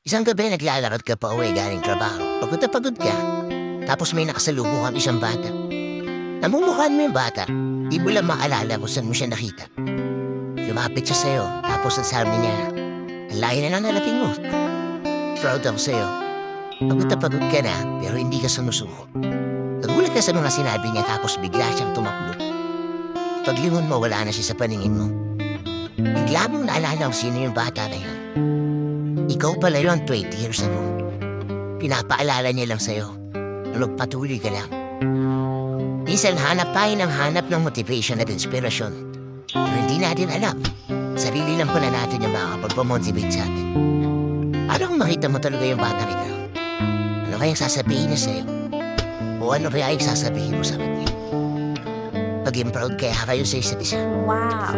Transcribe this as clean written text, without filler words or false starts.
Isang gabi naglalakad ka pa uwi galing trabaho. Pagod na pagod ka. Tapos may nakasalubong kang isang bata. Namumukhaan mo yung bata. Di mo lang maalala kung saan mo siya nakita. Lumapit siya sa'yo. Tapos nasabi niya, ang layo na lang narating mo. Proud ako sa'yo. Pagod ka na, pero hindi ka sumusuko. Nagulat ka sa mga sinabi niya tapos bigla siyang tumakbo. Paglingon mo, wala na siya sa paningin mo. Bigla mong naalala kung sino yung bata na yun. Ikaw pala yun 20 years ago. Pinapaalala niya lang sa'yo na magpatuloy ka lang. Minsan hanap tayo ng hanap ng motivation at inspirasyon. Pero hindi natin alam. Sarili lang pala natin yung makakapagpamotivate sa atin. Paano kung makita mo talaga yung bata ikaw? Ano kayang sasabihin niya sa'yo? O ano kaya yung sasabihin mo sa kanya? Paging proud kaya kayo sa isa't isa. Wow!